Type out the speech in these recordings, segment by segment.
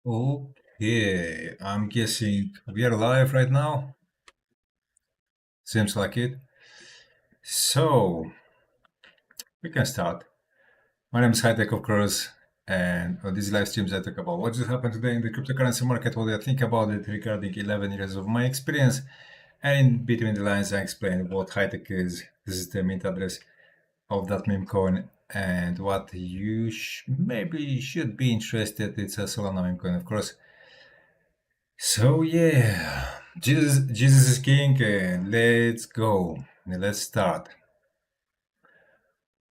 Okay, I'm guessing we are live right now. Seems like it. So, we can start. My name is Hightech, of course, and on these live streams I talk about what just happened today in the cryptocurrency market, what I think about it regarding 11 years of my experience, and in between the lines I explain what Hightech is. This is the mint address of that meme coin, and what you maybe should be interested. It's a Solana meme coin, of course. So yeah, Jesus is king, and let's go. Let's start.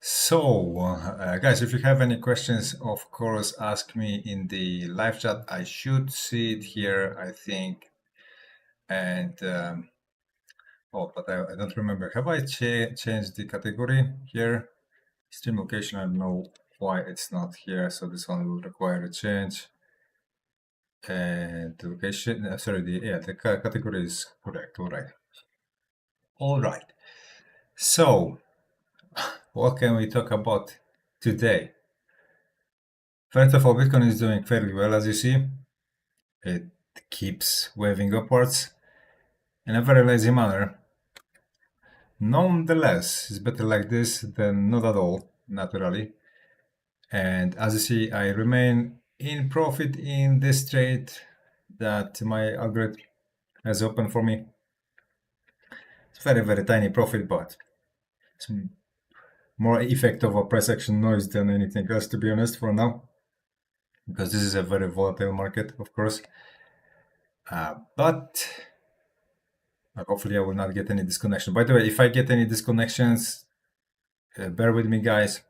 So, guys, if you have any questions, of course, ask me in the live chat. I should see it here, I think. And but I don't remember. Have I changed the category here? Stream location. I don't know why it's not here. So this one will require a change. And the location. Sorry, the category is correct. All right. So, what can we talk about today? First of all, Bitcoin is doing fairly well, as you see. It keeps waving upwards in a very lazy manner. Nonetheless, it's better like this than not at all, naturally. And as you see, I remain in profit in this trade that my algorithm has opened for me. It's very tiny profit, but it's more effect of a price action noise than anything else, to be honest, for now. Because this is a very volatile market, of course. But hopefully I will not get any disconnection. By the way, if I get any disconnections, bear with me, guys,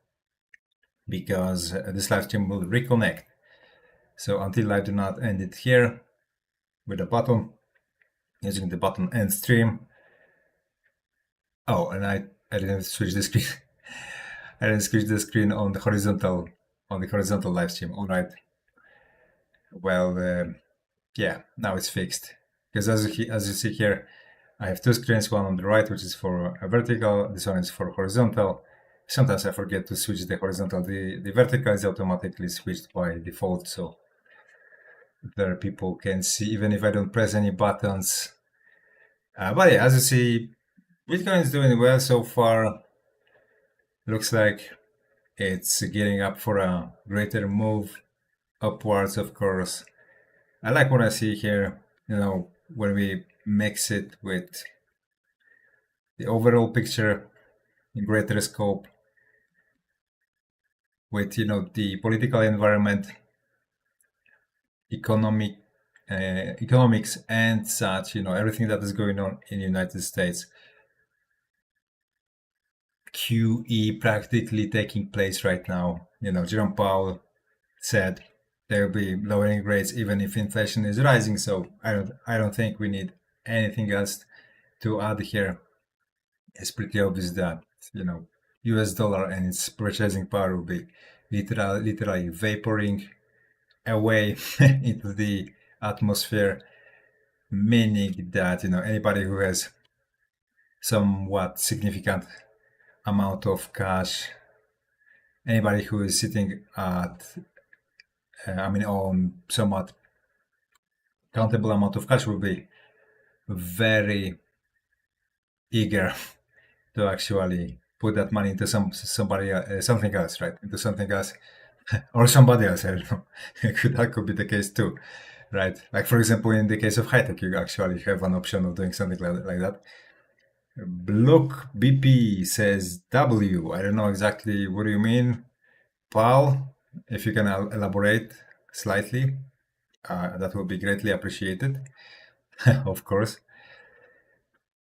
because this live stream will reconnect. So until I do not end it here with a button, using the button end stream. Oh, and I didn't switch the screen. I didn't switch the screen on the horizontal live stream. All right. Well, yeah, now it's fixed. Because as you see here, I have two screens, one on the right, which is for a vertical, this one is for horizontal. Sometimes I forget to switch the horizontal. The vertical is automatically switched by default, so there people can see even if I don't press any buttons. But yeah, as you see, Bitcoin is doing well so far. Looks like it's gearing up for a greater move upwards, of course. I like what I see here, when we mix it with the overall picture in greater scope, with the political environment, economics and such, everything that is going on in the United States. QE practically taking place right now. Jerome Powell said they'll be lowering rates even if inflation is rising. So I don't think we need anything else to add here. It's pretty obvious that US dollar and its purchasing power will be literally vaporing away into the atmosphere, meaning that anybody who has somewhat significant amount of cash, anybody who is sitting at on somewhat countable amount of cash will be very eager to actually put that money into something else, right? Into something else or somebody else. I don't know. That could be the case too, right? Like for example, in the case of Hightech, you actually have an option of doing something like that. Block BP says W. I don't know exactly what do you mean, Paul. If you can elaborate slightly, that would be greatly appreciated. Of course.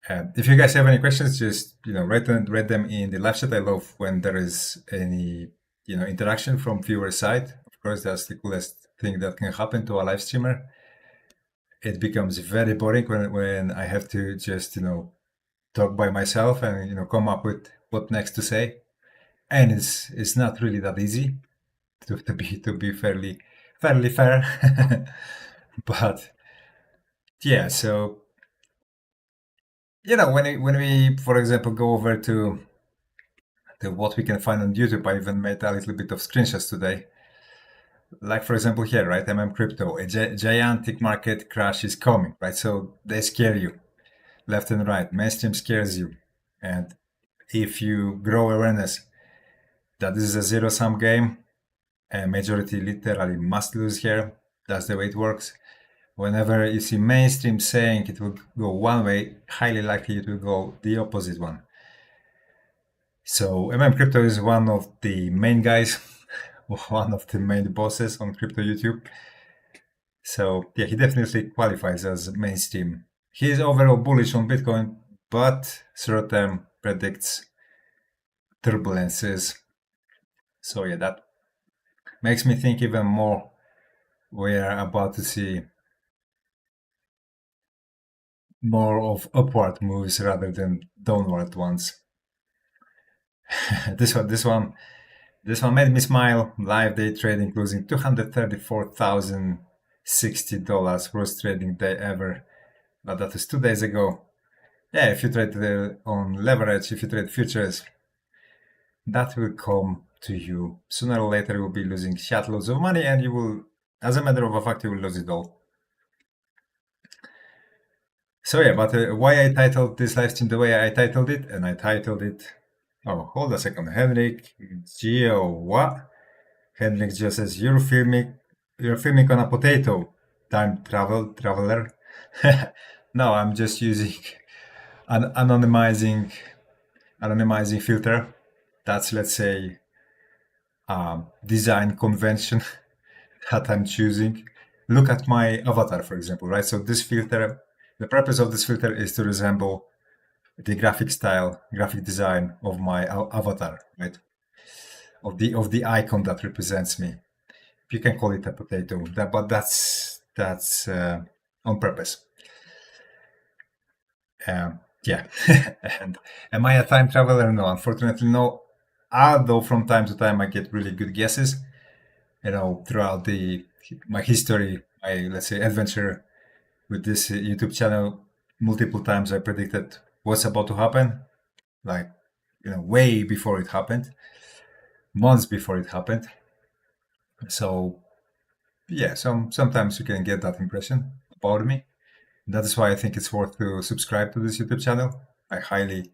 If you guys have any questions, just write them in the live chat. I love when there is any interaction from viewer side. Of course, that's the coolest thing that can happen to a live streamer. It becomes very boring when I have to just talk by myself and come up with what next to say, and it's not really that easy to be fairly fair. But yeah, so when we for example go over to what we can find on YouTube, I even made a little bit of screenshots today. like for example here, right? Crypto, a gigantic market crash is coming, right? So they scare you left and right. Mainstream scares you, and if you grow awareness that this is a zero-sum game, and majority literally must lose here. That's the way it works. Whenever you see mainstream saying it will go one way, highly likely it will go the opposite one. So Crypto is one of the main guys, one of the main bosses on crypto YouTube. So yeah, he definitely qualifies as mainstream. He is overall bullish on Bitcoin, but short term predicts turbulences. So yeah, that makes me think even more we are about to see more of upward moves rather than downward ones. this one made me smile. Live day trading losing $234,060, worst trading day ever. But that was 2 days ago. Yeah, if you trade on leverage, if you trade futures, that will come to you. Sooner or later, you will be losing shitloads of money, and you will, as a matter of fact, you will lose it all. So yeah, but why I titled this live stream the way I titled it, and I titled it. Oh, hold a second, Henrik Geo, what? Henrik Geo says you're filming on a potato. Time traveler. No, I'm just using an anonymizing filter. That's, let's say, design convention that I'm choosing. Look at my avatar, for example, right? So this filter, the purpose of this filter is to resemble the graphic design of my avatar, right? Of the icon that represents me. You can call it a potato, but that's on purpose. Yeah. And am I a time traveler? No, unfortunately, no. Although from time to time I get really good guesses. Throughout my history, my, let's say, adventure with this YouTube channel, multiple times I predicted what's about to happen, like, way before it happened, months before it happened. So yeah, sometimes you can get that impression about me. That is why I think it's worth to subscribe to this YouTube channel. I highly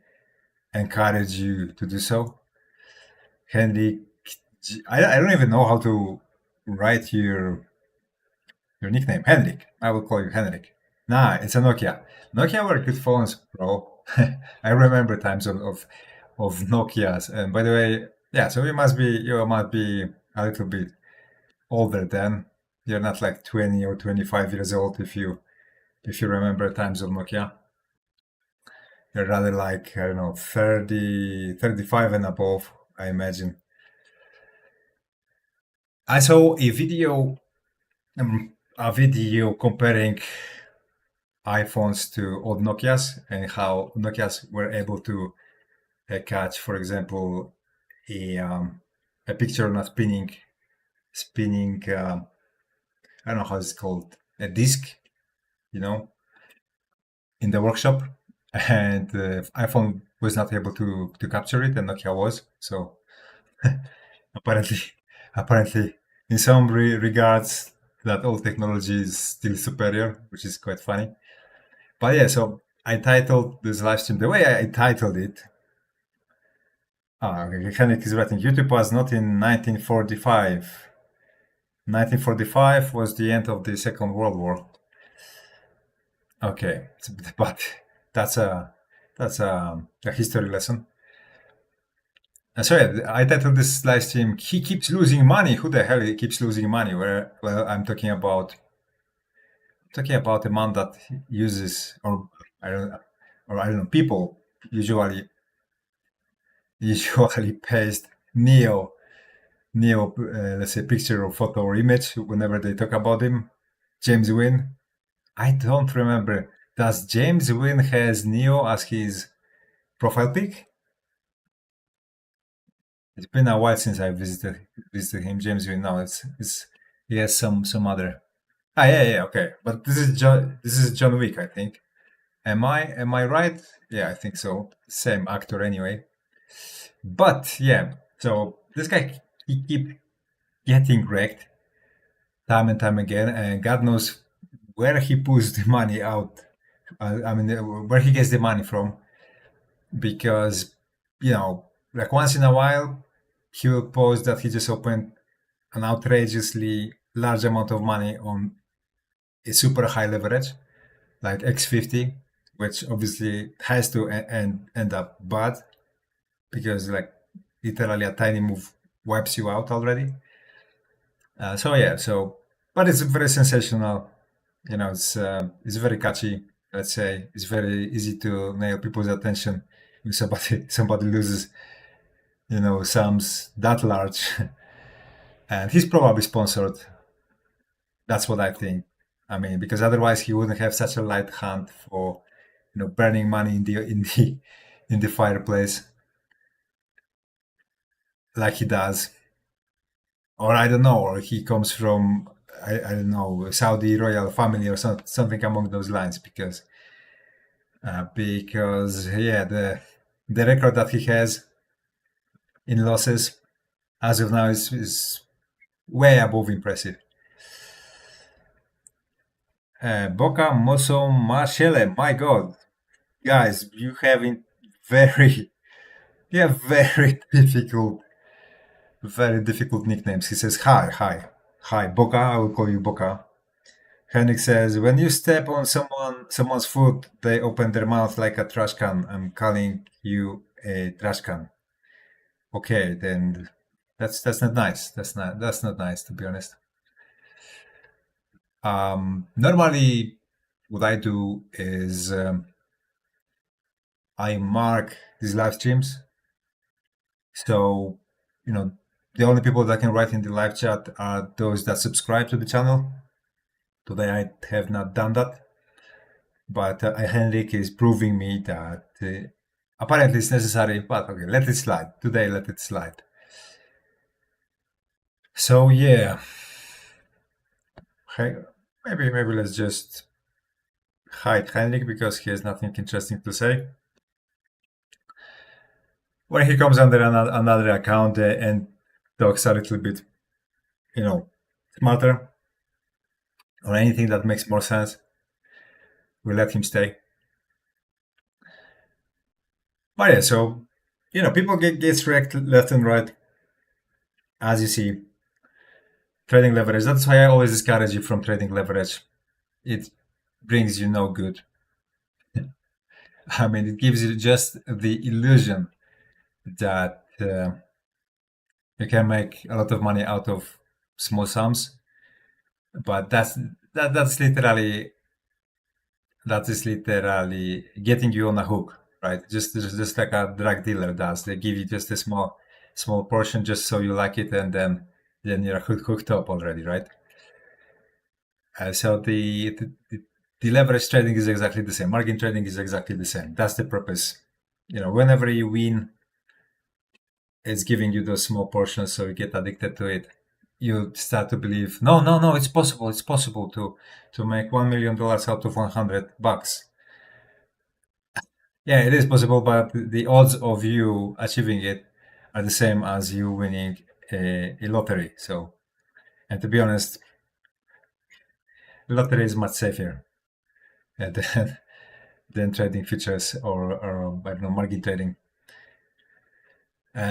encourage you to do so. Henry, I don't even know how to write your nickname. Henrik. I will call you Henrik. Nah, it's a Nokia. Nokia were good phones, bro. I remember times of Nokias. And by the way, yeah, so you might be a little bit older then. You're not like 20 or 25 years old if you remember times of Nokia. You're rather like, I don't know, 30, 35 and above, I imagine. I saw a video comparing iPhones to old Nokias and how Nokias were able to catch, for example, a picture on a spinning. I don't know how it's called, a disc, in the workshop, and iPhone was not able to capture it, and Nokia was. So apparently, in some regards, that old technology is still superior, which is quite funny. But yeah, so I titled this live stream the way I titled it. Okay, Henrik is writing, YouTube was not in 1945. 1945 was the end of the Second World War. Okay, but that's a history lesson. Sorry, I titled this live stream, he keeps losing money. Who the hell keeps losing money? Well, I'm talking about a man that uses, or I don't know, people usually paste Neo, let's say, picture or photo or image whenever they talk about him. James Wynn. I don't remember. Does James Wynn has Neo as his profile pic? It's been a while since I visited him. James Wynn. No, it's he has some other. Yeah, okay. But this is John Wick, I think. Am I right? Yeah, I think so. Same actor anyway. But yeah, so this guy, he keep getting wrecked. time and time again, and God knows where he pulls the money out. I mean, where he gets the money from, because like once in a while, he will post that he just opened an outrageously large amount of money on a super high leverage, like X50, which obviously has to end up bad, because like literally a tiny move wipes you out already. So yeah, but it's very sensational. It's very catchy. Let's say it's very easy to nail people's attention if somebody loses, sums that large, and he's probably sponsored. That's what I think. I mean, because otherwise he wouldn't have such a light hand for, burning money in the fireplace like he does. Or I don't know, or he comes from, I don't know, Saudi royal family or something among those lines, because yeah, the record that he has in losses as of now is way above impressive. Boca Mosso Marchele, my God, guys, you having very, yeah, very difficult nicknames. He says, hi, Boca. I will call you Boca. Henrik says, when you step on someone's foot, they open their mouth like a trash can. I'm calling you a trash can. Okay, then that's not nice. That's not nice, to be honest. Normally, what I do is I mark these live streams. So, the only people that can write in the live chat are those that subscribe to the channel. Today I have not done that, but Henrik is proving me that apparently it's necessary. But okay, let it slide. Today, let it slide. So yeah, maybe let's just hide Henrik because he has nothing interesting to say. When he comes under another account and talks a little bit, smarter, or anything that makes more sense, we let him stay. But yeah, so people get wrecked left and right, as you see. Trading leverage. That's why I always discourage you from trading leverage. It brings you no good. I mean, it gives you just the illusion that you can make a lot of money out of small sums, but that's literally getting you on a hook, right? Just like a drug dealer does. They give you just a small portion just so you like it, and then you're hooked up already, right? So the leverage trading is exactly the same. Margin trading is exactly the same. That's the purpose. Whenever you win, it's giving you those small portions, so you get addicted to it. You start to believe, no, it's possible. It's possible to make $1 million out of $100. Yeah, it is possible, but the odds of you achieving it are the same as you winning a lottery. So, and to be honest, lottery is much safer than trading futures or I don't know, margin trading.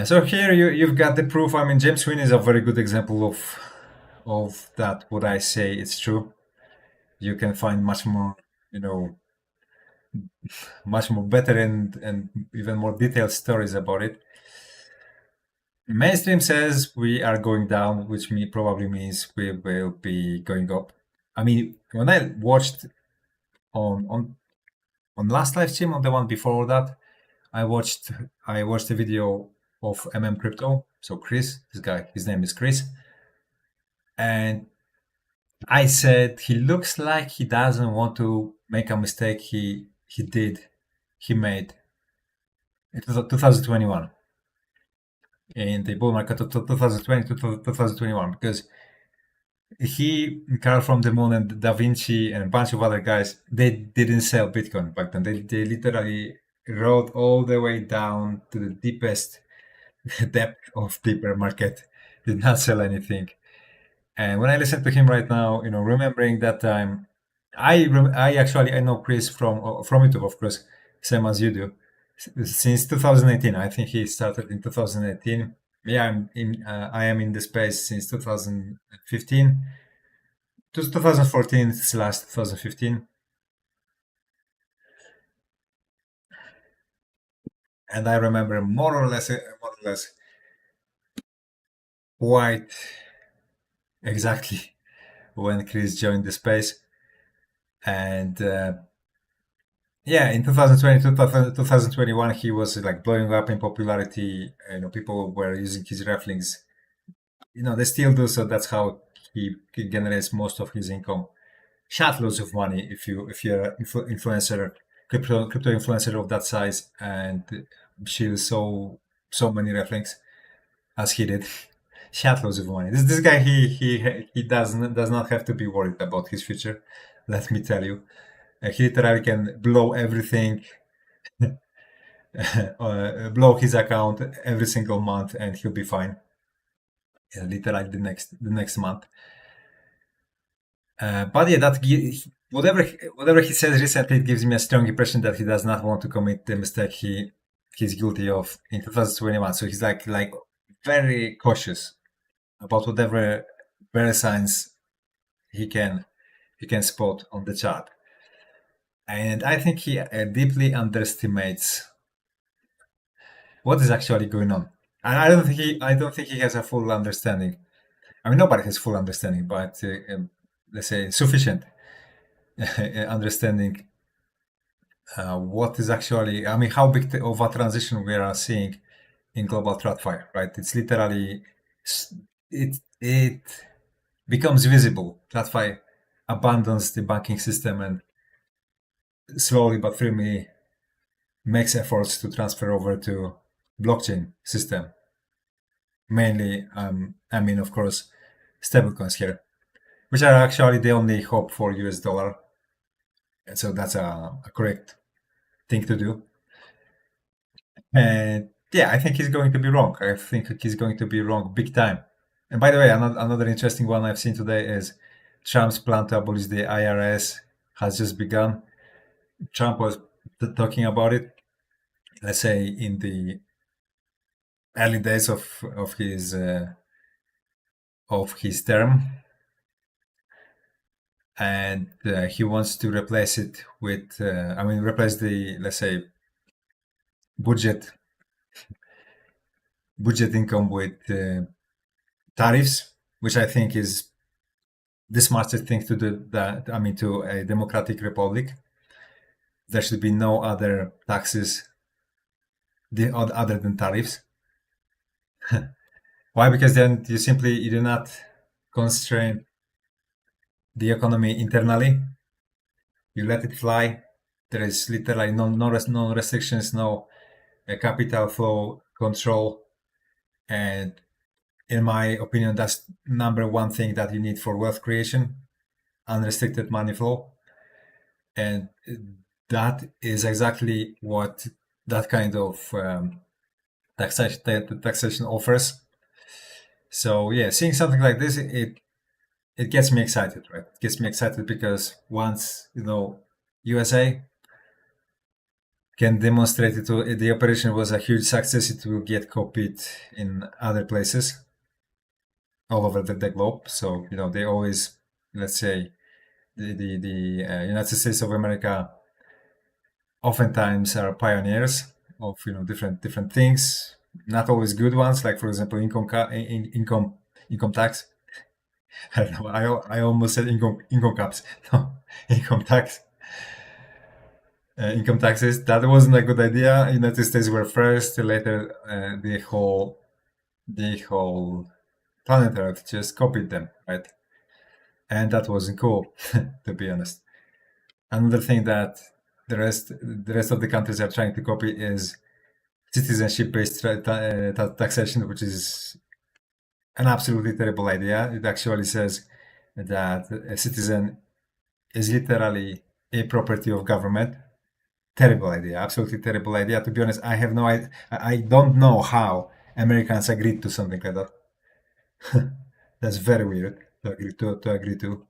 So here you've got the proof. I mean, James Sweeney is a very good example of that. What I say, it's true. You can find much more, much more better and even more detailed stories about it. Mainstream says we are going down, which probably means we will be going up. I mean, when I watched on last live stream, on the one before that, I watched a video of Crypto. So Chris, this guy, his name is Chris, and I said he looks like he doesn't want to make a mistake he made in 2021 in the bull market of 2020 to 2021, because Carl from the Moon and Da Vinci and a bunch of other guys, they didn't sell Bitcoin back then. They literally rode all the way down to the deepest depth of the bear market, did not sell anything. And when I listen to him right now, remembering that time, I know Chris from YouTube, of course, same as you do, since 2018. I think he started in 2018. Yeah, I am in the space since 2015 to 2014 slash 2015, and I remember more or less quite exactly when Chris joined the space. And yeah, in 2020, 2021, he was like blowing up in popularity. People were using his rafflings. They still do, so that's how he generates most of his income. Shot loads of money if you're an influencer, crypto influencer of that size, and shield so many rafflings as he did. Shot loads of money. This guy, he does not have to be worried about his future. Let me tell you. He literally can blow everything, blow his account every single month, and he'll be fine. Literally the next month. But yeah, whatever he says recently, it gives me a strong impression that he does not want to commit the mistake he's guilty of in 2021. So he's like very cautious about whatever very signs he can spot on the chart. And I think he deeply underestimates what is actually going on. And I don't think he has a full understanding. I mean, nobody has full understanding, but let's say sufficient understanding what is actually. I mean, how big of a transition we are seeing in global TradFi, right? It's literally it becomes visible. TradFi abandons the banking system and slowly but firmly makes efforts to transfer over to blockchain system. Mainly, I mean, of course, stablecoins here, which are actually the only hope for US dollar. And so that's a correct thing to do. And yeah, I think he's going to be wrong. I think he's going to be wrong big time. And by the way, another interesting one I've seen today is Trump's plan to abolish the IRS has just begun. Trump was talking about it, let's say, in the early days of his term, and he wants to replace it with, replace the, let's say, budget income with tariffs, which I think is the smartest thing to do. That I mean, to a democratic republic, there should be no other taxes other than tariffs. Why? Because then you do not constrain the economy internally. You let it fly. There is literally no restrictions, no capital flow control, and in my opinion, that's number one thing that you need for wealth creation: unrestricted money flow. And that is exactly what that kind of taxation offers. So yeah, seeing something like this, it gets me excited, right? It gets me excited because once USA can demonstrate the operation was a huge success, it will get copied in other places all over the globe. So they always, let's say, the United States of America oftentimes are pioneers of different things, not always good ones. Like for example, income tax. I don't know. I almost said income caps. No, income tax. Income taxes. That wasn't a good idea. United States were first. Later, the whole planet Earth just copied them, right? And that wasn't cool, to be honest. Another thing that the rest of the countries are trying to copy is citizenship-based taxation, which is an absolutely terrible idea. It actually says that a citizen is literally a property of government. Terrible idea, absolutely terrible idea. To be honest, I have no idea. I don't know how Americans agreed to something like that. That's very weird. to agree to.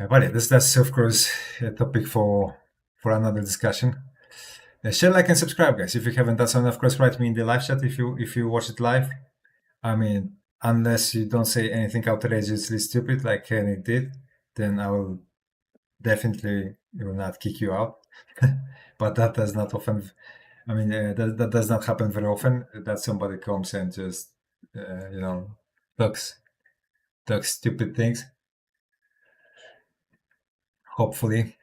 But yeah, that's of course a topic for another discussion. Share, like, and subscribe, guys. If you haven't done so, and of course, write me in the live chat if you watch it live. I mean, unless you don't say anything outrageously stupid like Kenny did, then I will definitely will not kick you out. But that does not often. I mean, that does not happen very often. That somebody comes and just you know talks stupid things. Hopefully.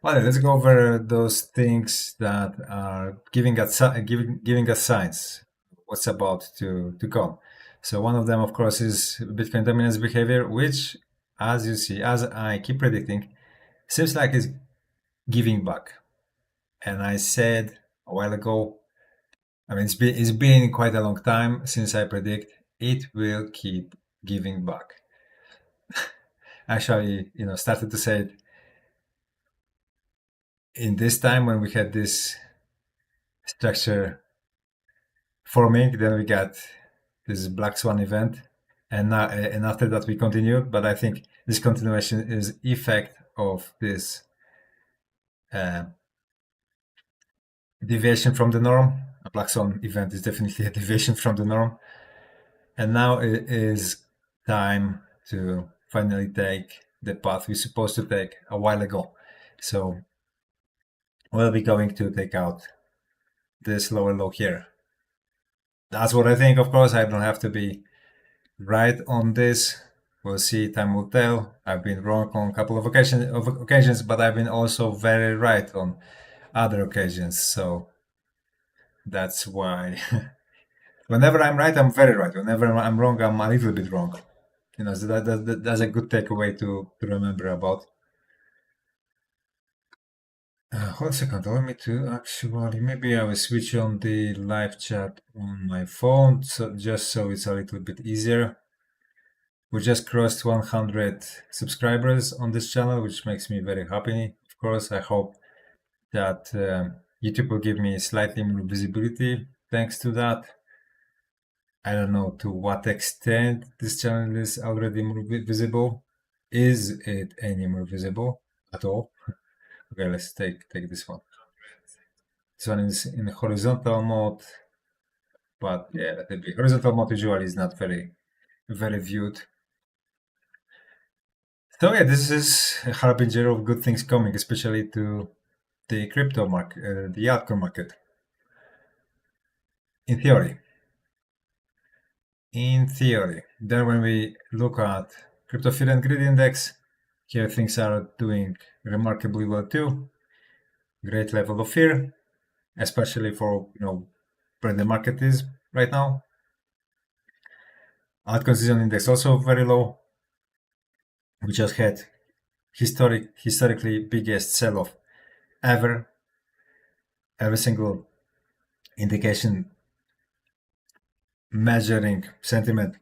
Well, let's go over those things that are giving us signs what's about to come. So one of them, of course, is Bitcoin dominance behavior, which, as you see, as I keep predicting, seems like it's giving back. And I said a while ago, I mean, it's been quite a long time since I predict it will keep giving back. Actually, started to say it in this time when we had this structure forming. Then we got this Black Swan event, and after that we continued. But I think this continuation is effect of this deviation from the norm. A Black Swan event is definitely a deviation from the norm, and now it is time to finally take the path we're supposed to take a while ago. So we'll be going to take out this lower low here. That's what I think. Of course, I don't have to be right on this. We'll see. Time will tell. I've been wrong on a couple of occasions, but I've been also very right on other occasions. So that's why. Whenever I'm right, I'm very right. Whenever I'm wrong, I'm a little bit wrong. So that's a good takeaway to remember about. Hold a second. Allow me to actually. Maybe I will switch on the live chat on my phone, just so it's a little bit easier. We just crossed 100 subscribers on this channel, which makes me very happy. Of course, I hope that YouTube will give me slightly more visibility thanks to that. I don't know to what extent this channel is already more visible. Is it any more visible at all? Okay, let's take this one. This one is in horizontal mode, but yeah, let it be. Horizontal mode usually is not very viewed. So yeah, this is a harbinger of good things coming, especially to the crypto market, the altcoin market. In theory. Then when we look at crypto fear and greed index, here things are doing remarkably well too. Great level of fear, especially for where the market is right now. Altcoin season index also very low. We just had historically biggest sell-off ever. Every single indication measuring sentiment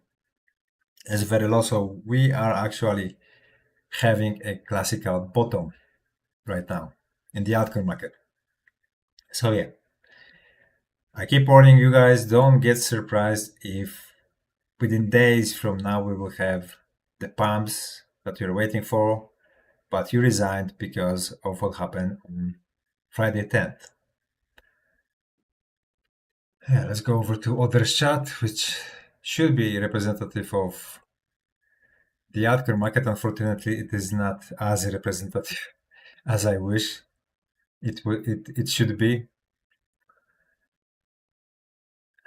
is very low. So we are actually having a classical bottom right now in the altcoin market. So yeah, I keep warning you guys, don't get surprised if within days from now we will have the pumps that you're waiting for, but you resigned because of what happened on Friday 10th. Yeah, let's go over to Others chat, which should be representative of the altcoin market. Unfortunately, it is not as representative as I wish it should be.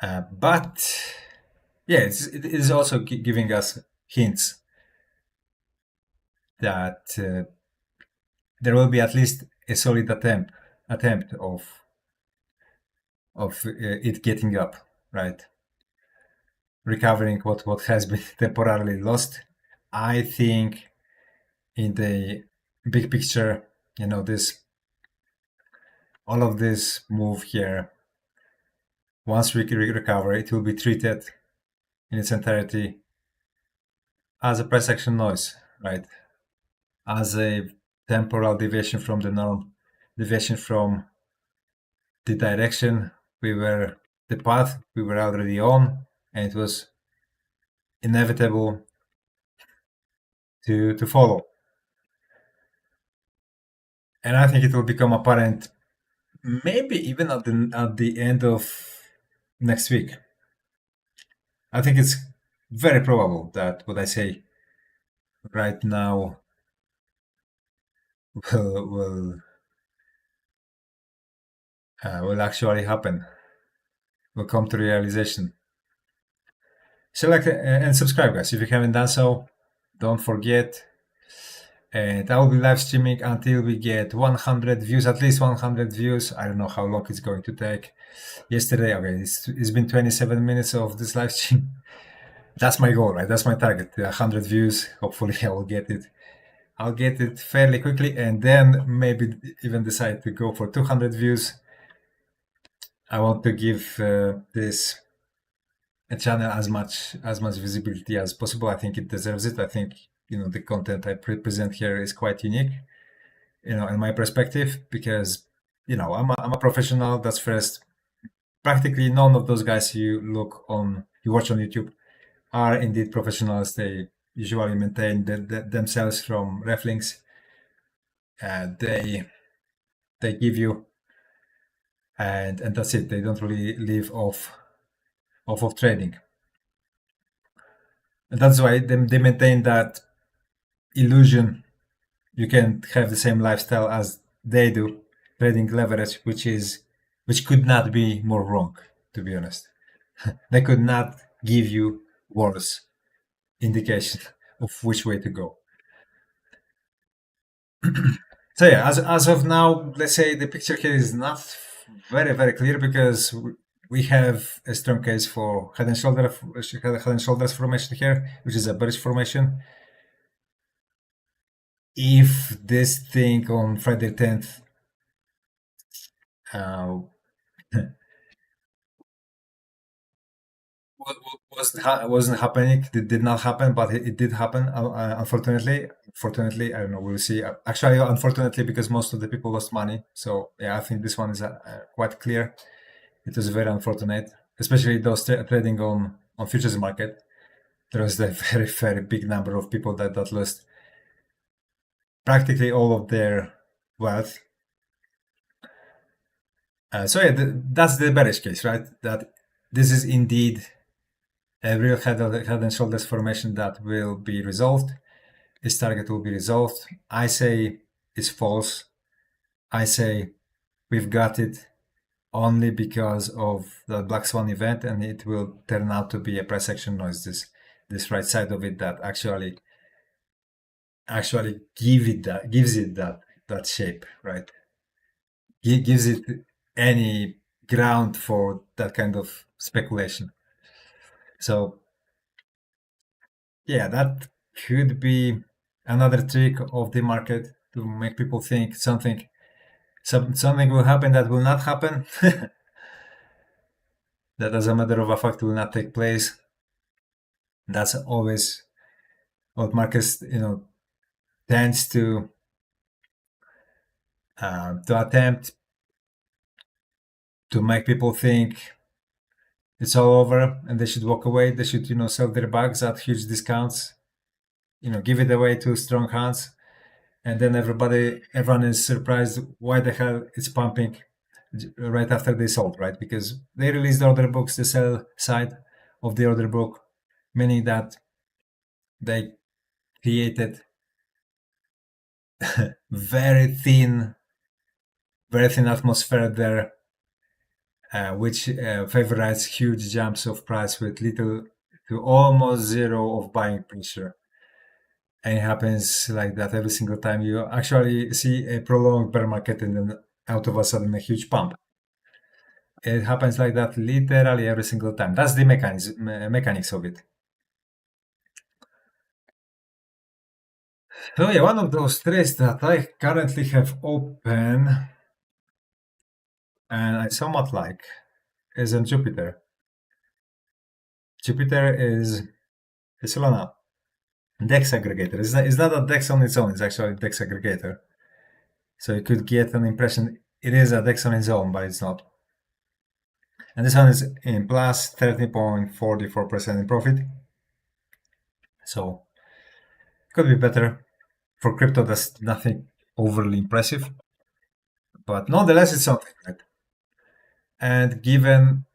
But yeah, it is also giving us hints that there will be at least a solid attempt of it getting up, right? Recovering what has been temporarily lost. I think in the big picture, all of this move here, once we recover, it will be treated in its entirety as a price action noise, right? As a temporal deviation from the norm, deviation from the direction the path we were already on, and it was inevitable to follow. And I think it will become apparent maybe even at the end of next week. I think it's very probable that what I say right now will actually happen. Will come to realization. So like and subscribe, guys, if you haven't done so. Don't forget. And I will be live streaming until we get 100 views, at least 100 views. I don't know how long it's going to take. Yesterday, okay, it's been 27 minutes of this live stream. That's my goal, right? That's my target. 100 views. Hopefully, I will get it. I'll get it fairly quickly, and then maybe even decide to go for 200 views. I want to give this channel as much visibility as possible. I think it deserves it. I think the content I present here is quite unique, in my perspective, because I'm a professional. That's first. Practically none of those guys you watch on YouTube are indeed professionals. They usually maintain themselves from ref links. They give you, and that's it. They don't really live off of trading, and that's why they maintain that illusion. You can have the same lifestyle as they do, trading leverage, which could not be more wrong, to be honest. They could not give you worse indication of which way to go. So yeah, as of now, let's say the picture here is not very, very clear, because we have a strong case for head and shoulders formation here, which is a bearish formation. If this thing on Friday 10th wasn't happening, it did not happen, but it did happen. Unfortunately, I don't know. We'll see. Actually, unfortunately, because most of the people lost money. So yeah, I think this one is quite clear. It was very unfortunate, especially those trading on futures market. There was a very, very big number of people that lost practically all of their wealth. So yeah, that's the bearish case, right? That this is indeed a real head and shoulders formation that will be resolved. Its target will be resolved. I say it's false. I say we've got it only because of the Black Swan event, and it will turn out to be a price action noise. This right side of it that actually gives it that shape, right? Gives it any ground for that kind of speculation. So yeah, that could be another trick of the market to make people think something will happen that will not happen. That, as a matter of fact, will not take place. That's always what markets tends to attempt to make people think it's all over and they should walk away. They should sell their bags at huge discounts, give it away to strong hands, and then everyone is surprised why the hell it's pumping right after they sold, right? Because they released the order books, the sell side of the order book, meaning that they created very thin atmosphere there, which favorites huge jumps of price with little to almost zero of buying pressure. And it happens like that every single time you actually see a prolonged bear market and then out of a sudden a huge pump. It happens like that literally every single time. That's the mechanics of it. So yeah, one of those trades that I currently have open and I somewhat like is on Jupiter. Jupiter is a Solana DEX aggregator. It's not a DEX on its own, it's actually a DEX aggregator. So you could get an impression it is a DEX on its own, but it's not. And this one is in plus 13.44% in profit. So could be better. For crypto, that's nothing overly impressive, but nonetheless, it's something, right? And given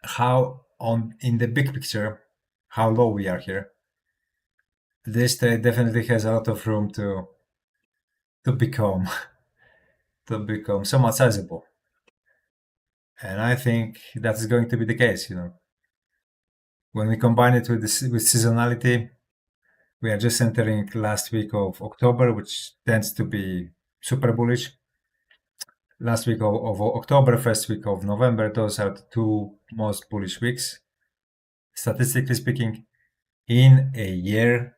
how on in the big picture, how low we are here, this trade definitely has a lot of room to become to become somewhat sizable. And I think that is going to be the case. When we combine it with with seasonality, we are just entering last week of October, which tends to be super bullish. Last week of October, first week of November, those are the two most bullish weeks, statistically speaking, in a year.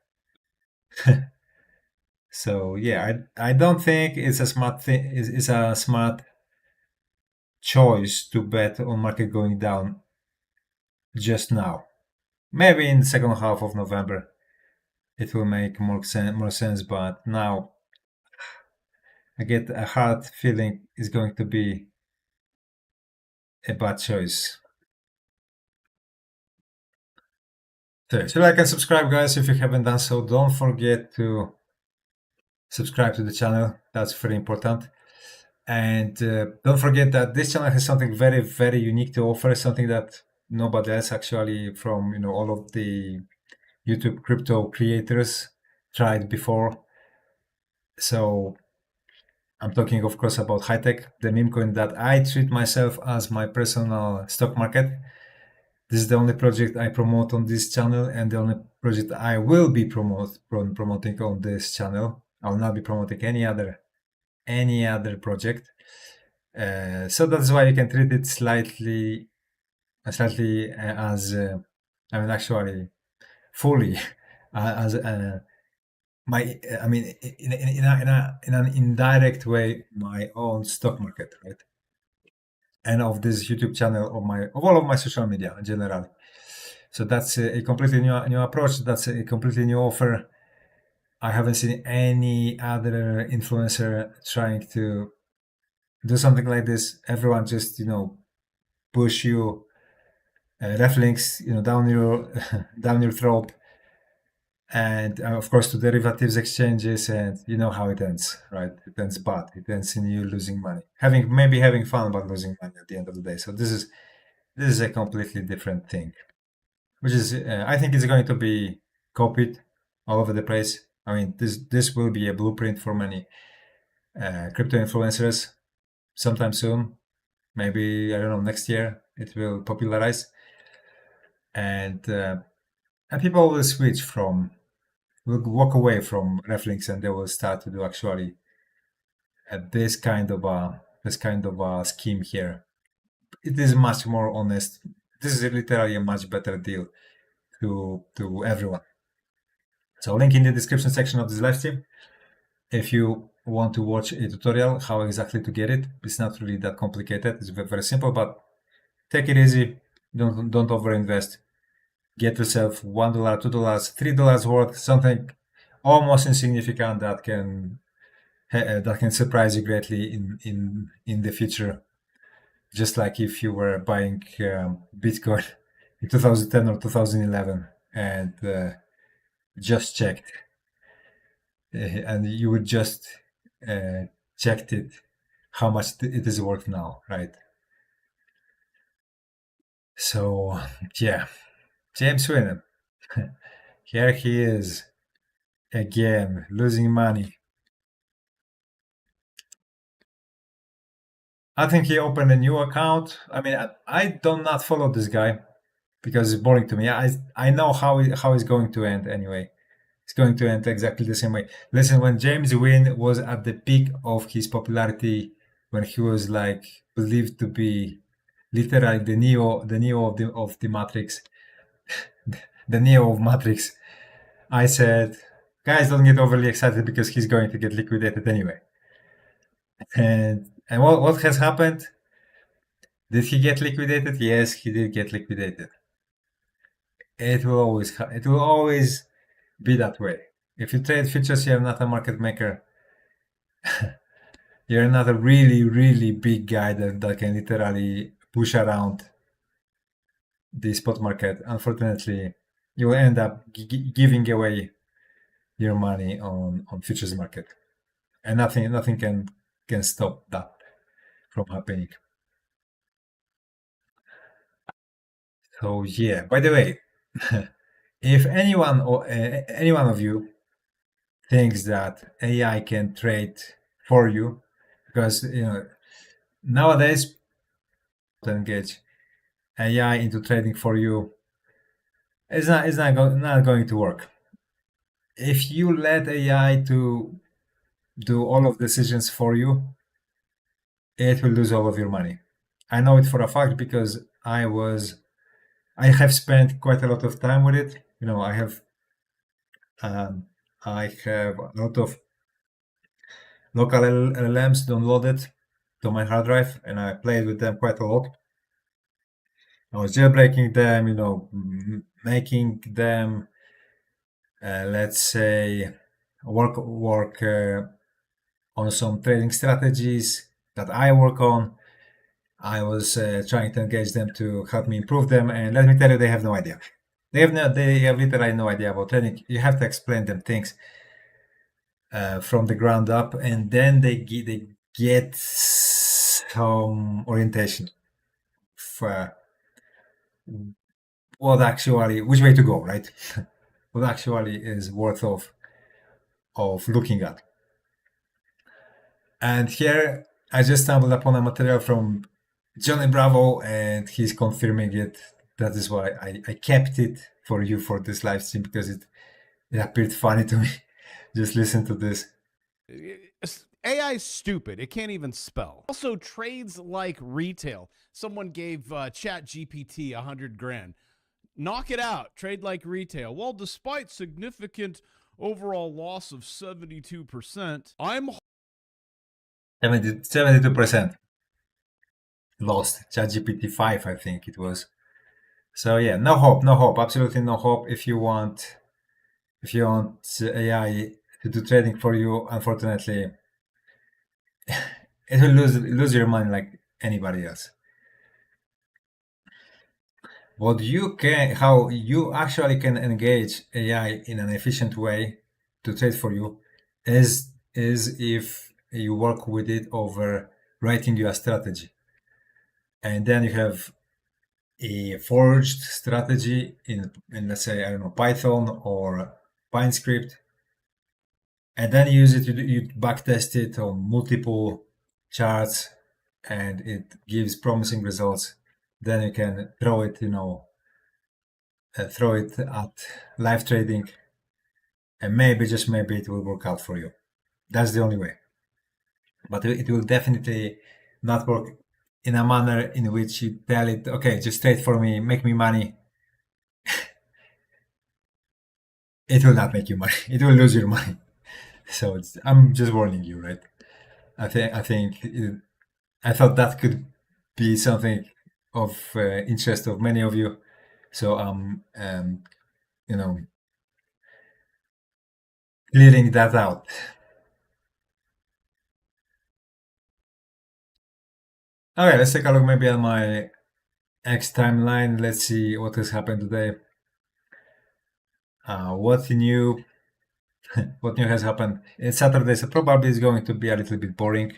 So yeah, I don't think it's a smart thing. It's a smart choice to bet on market going down just now. Maybe in the second half of November it will make more sense, but now I get a hard feeling it's going to be a bad choice. So like and subscribe, guys, if you haven't done so. Don't forget to subscribe to the channel. That's very important. And don't forget that this channel has something very, very unique to offer, something that nobody else actually from all of the YouTube crypto creators tried before. So I'm talking, of course, about Hitech, the meme coin that I treat myself as my personal stock market. This is the only project I promote on this channel, and the only project I will be promoting on this channel. I will not be promoting any other project. So that's why you can treat it slightly as actually fully as my I mean in an indirect way my own stock market, right? And of this YouTube channel, of all of my social media in general. So that's a completely new approach. That's a completely new offer. I haven't seen any other influencer trying to do something like this. Everyone just push you ref links down your down your throat, and of course to derivatives exchanges, and you know how it ends, right? It ends bad. It ends in you losing money, having fun but losing money at the end of the day. So this is a completely different thing, which is I think is going to be copied all over the place. I mean, this will be a blueprint for many crypto influencers sometime soon. Maybe I don't know, next year it will popularize, and people will will walk away from Reflinks, and they will start to do actually this kind of a scheme here. It is much more honest. This is literally a much better deal to everyone. So link in the description section of this live stream if you want to watch a tutorial how exactly to get it. It's not really that complicated. It's very simple, but take it easy. Don't overinvest. Get yourself $1, $2, $3 worth, something almost insignificant that can surprise you greatly in the future. Just like if you were buying Bitcoin in 2010 or 2011 and just checked, and you would just checked it how much it is worth now, right? So yeah, James Swinton, here he is again losing money. I think he opened a new account. I mean, I do not follow this guy because it's boring to me. I know how it's going to end anyway. It's going to end exactly the same way. Listen, when James Wynn was at the peak of his popularity, when he was like believed to be literally the Neo of the Matrix, the Neo of Matrix, I said, guys, don't get overly excited because he's going to get liquidated anyway. And what has happened? Did he get liquidated? Yes, he did get liquidated. It will always be that way. If you trade futures, you're not a market maker. you're not a really, really big guy that can literally push around the spot market, unfortunately, you will end up giving away your money on futures market, and nothing can stop that from happening. So yeah. By the way, if anyone or any one of you thinks that AI can trade for you, because nowadays to engage AI into trading for you, not going to work. If you let AI to do all of decisions for you, it will lose all of your money. I know it for a fact because I have spent quite a lot of time with it. Um, I have a lot of local LLMs downloaded to my hard drive, and I played with them quite a lot. I was jailbreaking them, making them, let's say, work on some trading strategies that I work on. I was trying to engage them to help me improve them, and let me tell you, they have no idea. They have literally no idea about trading. You have to explain them things from the ground up, and then they get some orientation for which way to go, right? What actually is worth of looking at. And here I just stumbled upon a material from Johnny Bravo, and he's confirming it. That is why I kept it for you for this live stream, because it appeared funny to me. Just listen to this. AI is stupid. It can't even spell. Also, trades like retail. Someone gave Chat GPT 100 grand. Knock it out. Trade like retail. Well, despite significant overall loss of 72%, I'm 72% lost. ChatGPT 5, I think it was. So yeah, no hope, absolutely no hope. If you want AI to do trading for you, unfortunately, it will lose your money like anybody else. How you actually can engage AI in an efficient way to trade for you is if you work with it over writing you a strategy, and then you have a forged strategy in let's say, I don't know, Python or PineScript, and then you use it, you backtest it on multiple charts, and it gives promising results. Then you can throw it at live trading, and maybe, just maybe, it will work out for you. That's the only way. But it will definitely not work in a manner in which you tell it, okay, just trade for me, make me money. It will not make you money. It will lose your money. So I'm just warning you, right? I thought that could be something of interest of many of you. So you know, clearing that out. Okay, let's take a look maybe at my X timeline. Let's see what has happened today. What new? What new has happened? It's Saturday, so probably it's going to be a little bit boring.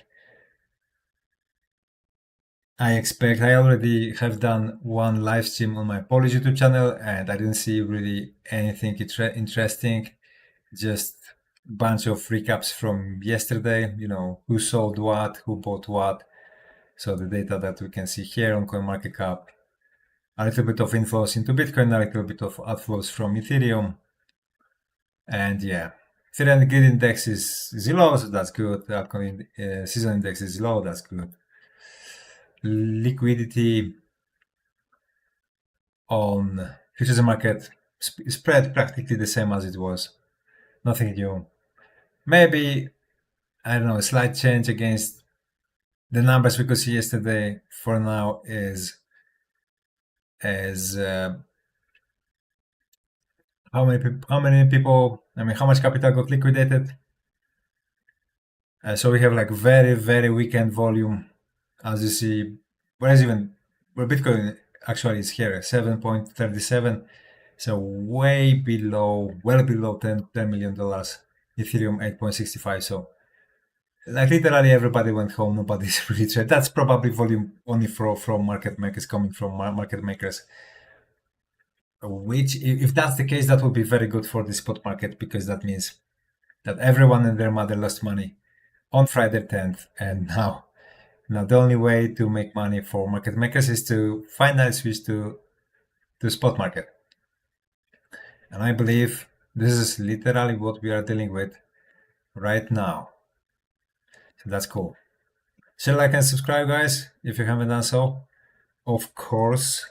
I expect. I already have done one live stream on my Polish YouTube channel, and I didn't see really anything interesting. Just bunch of recaps from yesterday. Who sold what, who bought what. So the data that we can see here on CoinMarketCap. A little bit of inflows into Bitcoin, a little bit of outflows from Ethereum. And yeah, Ethereum grid index is low, so that's good. The upcoming season index is low, that's good. Liquidity on futures market spread practically the same as it was. Nothing new. Maybe, I don't know, a slight change against the numbers we could see yesterday. For now, is as how many people? I mean, how much capital got liquidated? So we have like very, very weekend volume, as you see. Where Bitcoin actually is here, 7.37. So way below, well below $10 million. Ethereum 8.65. So like literally everybody went home. Nobody's really traded. That's probably volume only from market makers, coming from market makers. Which, if that's the case, that would be very good for the spot market, because that means that everyone and their mother lost money on Friday 10th, and now the only way to make money for market makers is to finally switch to spot market. And I believe this is literally what we are dealing with right now. So that's cool. Share, like, and subscribe, guys, if you haven't done so, of course.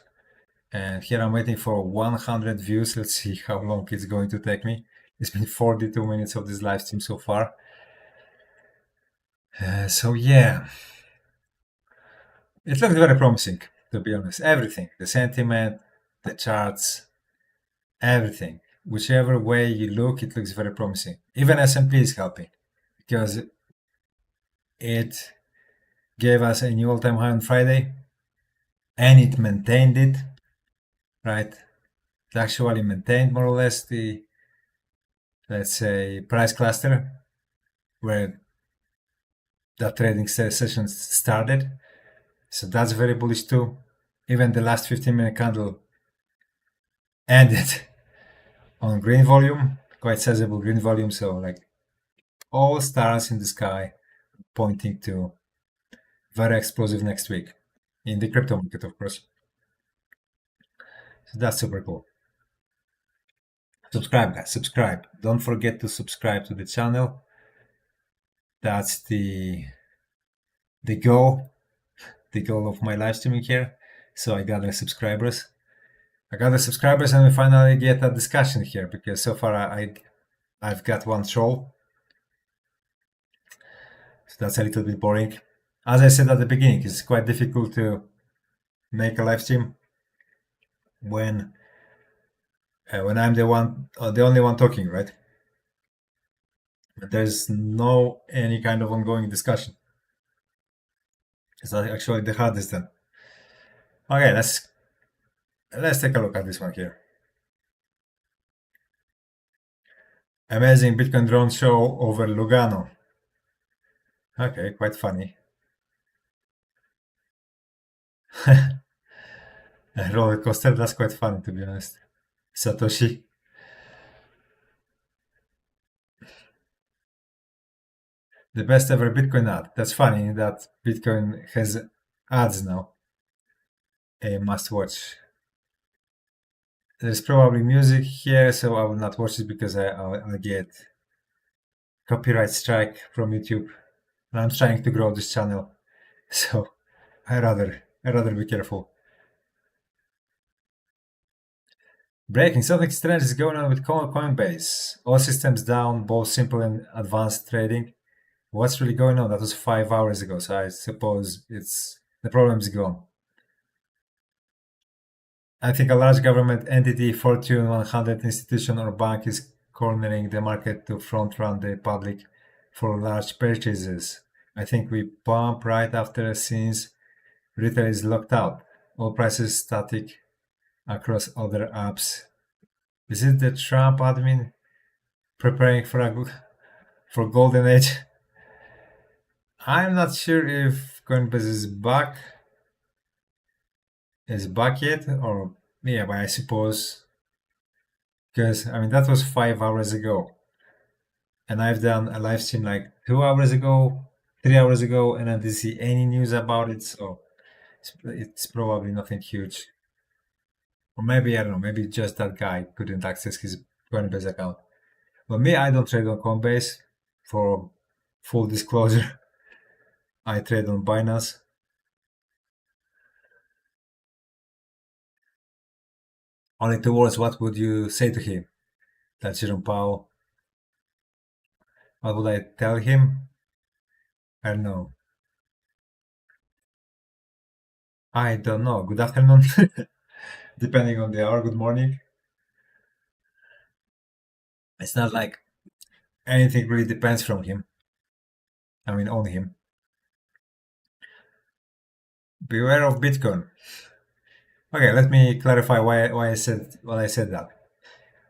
And here I'm waiting for 100 views. Let's see how long it's going to take me. It's been 42 minutes of this live stream so far. So yeah, it looked very promising, to be honest. Everything, the sentiment, the charts, everything. Whichever way you look, it looks very promising. Even S&P is helping, because it gave us a new all-time high on Friday, and it maintained it, right? It actually maintained more or less the, let's say, price cluster where that trading session started. So that's very bullish too. Even the last 15-minute candle ended on green volume, quite sizable green volume. So like all stars in the sky pointing to very explosive next week in the crypto market, of course. So that's super cool. Subscribe, guys, subscribe. Don't forget to subscribe to the channel. That's the goal of my live streaming here. So I gather subscribers. And we finally get a discussion here, because so far I've got one troll. So that's a little bit boring. As I said at the beginning, it's quite difficult to make a live stream when I'm the only one talking, right? There's no any kind of ongoing discussion. It's actually the hardest then. Okay, let's take a look at this one here. Amazing Bitcoin drone show over Lugano. Okay, quite funny. A roller coaster, that's quite funny, to be honest. Satoshi. The best ever Bitcoin ad. That's funny that Bitcoin has ads now. A must watch. There's probably music here, so I will not watch it, because I'll get copyright strike from YouTube. And I'm trying to grow this channel, so I rather be careful. Breaking, something strange is going on with Coinbase. All systems down, both simple and advanced trading. What's really going on? That was 5 hours ago, so I suppose the problem is gone. I think a large government entity, Fortune 100 institution or bank, is cornering the market to front run the public for large purchases. I think we pump right after, since retail is locked out. All prices static across other apps. Is it the Trump admin preparing for golden age? I'm not sure if Coinbase is back yet, or yeah, but I suppose, because I mean that was 5 hours ago, and I've done a live stream like 2 hours ago, 3 hours ago, and I didn't see any news about it. So it's probably nothing huge. Or maybe, I don't know, maybe just that guy couldn't access his Coinbase account. But me, I don't trade on Coinbase. For full disclosure, I trade on Binance. Only 2 words, what would you say to him? That's Jerome Powell. What would I tell him? I don't know. I don't know. Good afternoon. Depending on the hour, good morning. It's not like anything really depends from him. I mean, only him. Beware of Bitcoin. Okay, let me clarify why I said that.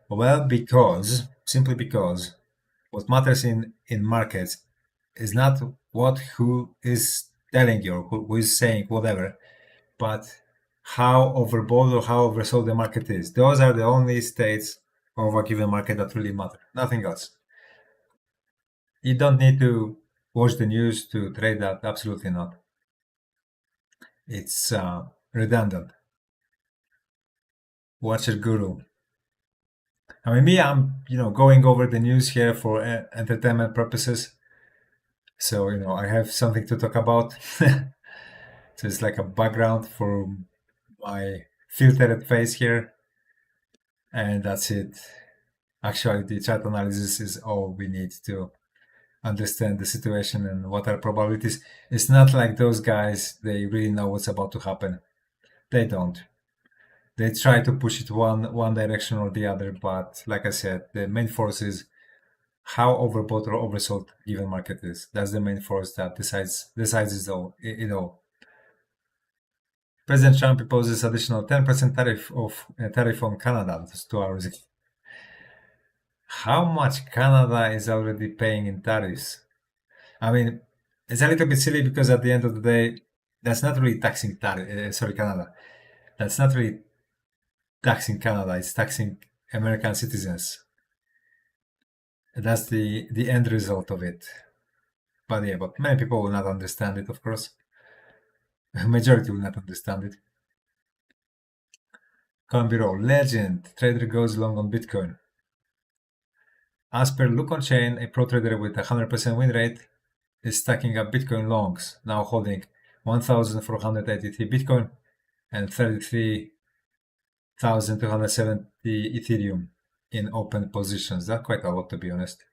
Well, simply because what matters in markets is not who is telling you or who is saying whatever, but how overbought or how oversold the market is. Those are the only states of a given market that really matter. Nothing else. You don't need to watch the news to trade that. Absolutely not. It's redundant. Watch it, guru. I mean, I'm going over the news here for entertainment purposes. So I have something to talk about. So it's like a background for my filtered face here, and that's it. Actually, the chart analysis is all we need to understand the situation and what are probabilities. It's not like those guys, they really know what's about to happen. They don't. They try to push it one direction or the other, but like I said, the main force is how overbought or oversold given market is. That's the main force that decides it all. President Trump imposes additional 10% tariff on Canada just 2 hours ago. How much Canada is already paying in tariffs? I mean, it's a little bit silly because at the end of the day, that's not really taxing Canada. That's not really taxing Canada. It's taxing American citizens. That's the end result of it. But yeah, but many people will not understand it, of course. Majority will not understand it. Coin Bureau legend. Trader goes long on Bitcoin. As per Look on Chain, a pro trader with a 100% win rate is stacking up Bitcoin longs, now holding 1,483 Bitcoin and 33,270 Ethereum in open positions. That's quite a lot, to be honest.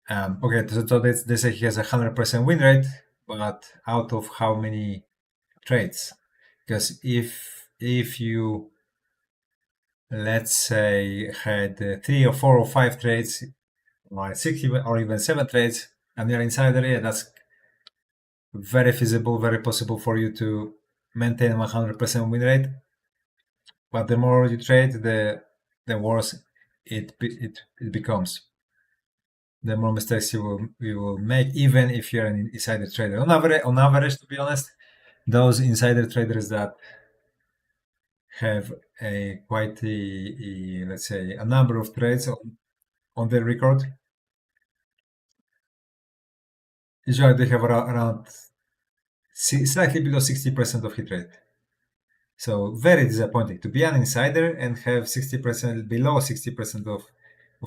Okay, so they say he has a 100% win rate, but out of how many trades? Because if you, let's say, had 3 or 4 or 5 trades, or 6 or even 7 trades, and you're insider, yeah, that's very feasible, very possible for you to maintain 100% win rate. But the more you trade, the worse it becomes. The more mistakes you will make, even if you're an insider trader. On average, to be honest, those insider traders that have quite let's say a number of trades on their record, usually they have around slightly below 60% of hit rate. So very disappointing to be an insider and have 60% below 60% of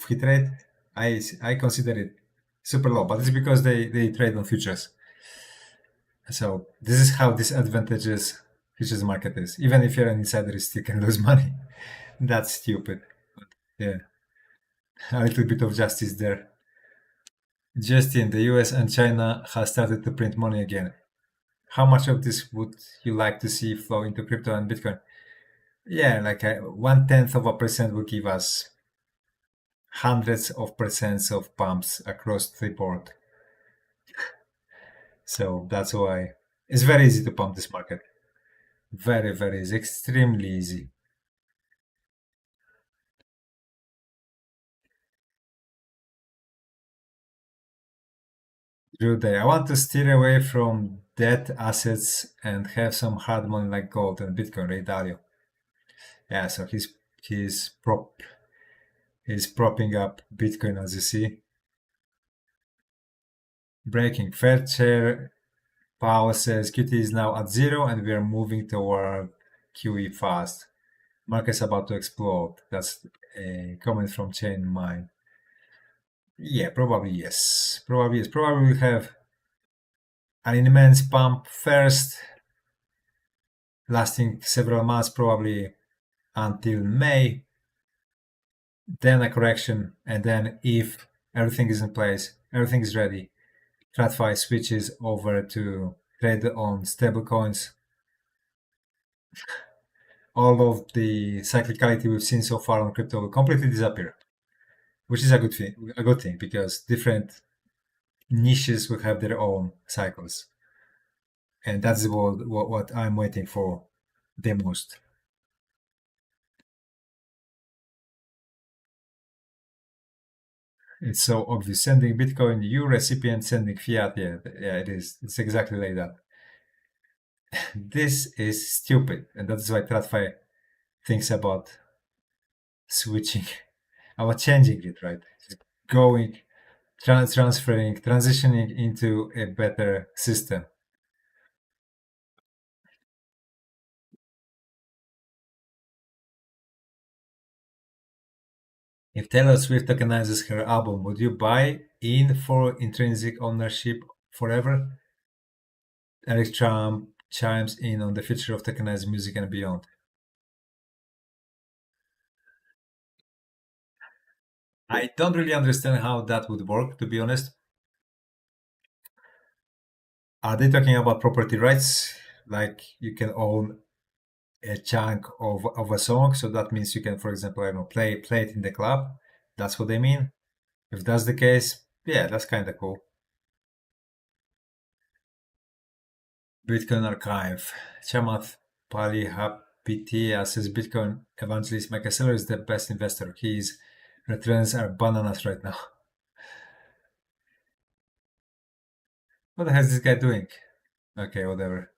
hit rate. I consider it super low, but it's because they trade on futures. So this is how disadvantageous futures market is. Even if you're an insider, you still can lose money. That's stupid. But yeah, a little bit of justice there. Justin, the US and China has started to print money again. How much of this would you like to see flow into crypto and Bitcoin? Yeah, like 0.1% will give us hundreds of percents of pumps across the board. So that's why it's very easy to pump this market. Very, very easy, extremely easy. Drew Day, I want to steer away from debt assets and have some hard money like gold and Bitcoin, Ray Dalio. Yeah, so he's propping up Bitcoin, as you see. Breaking Fairshare. Powell says QT is now at 0 and we are moving toward QE fast. Market's about to explode. That's a comment from Chain Mind. Yeah, probably yes. Probably yes. Probably we'll have an immense pump first, lasting several months, probably until May. Then a correction, and then if everything is in place, everything is ready, TradFi switches over to trade on stablecoins. All of the cyclicality we've seen so far on crypto will completely disappear, which is a good thing because different niches will have their own cycles, and that's what I'm waiting for the most. It's so obvious. Sending Bitcoin, you recipient sending fiat. Yeah, yeah, it is. It's exactly like that. This is stupid, and that's why TradFi thinks about switching, about changing it, right? Going, transferring, transitioning into a better system. If Taylor Swift tokenizes her album, would you buy in for intrinsic ownership forever? Eric Trump chimes in on the future of tokenized music and beyond. I don't really understand how that would work, to be honest. Are they talking about property rights? Like you can own a chunk of a song, so that means you can, for example, I don't know, play it in the club. That's what they mean. If that's the case, yeah, that's kind of cool. Bitcoin Archive. Chamath Palihapitiya says Bitcoin evangelist Michael Saylor is the best investor. His returns are bananas right now. What the hell is this guy doing? Okay, whatever.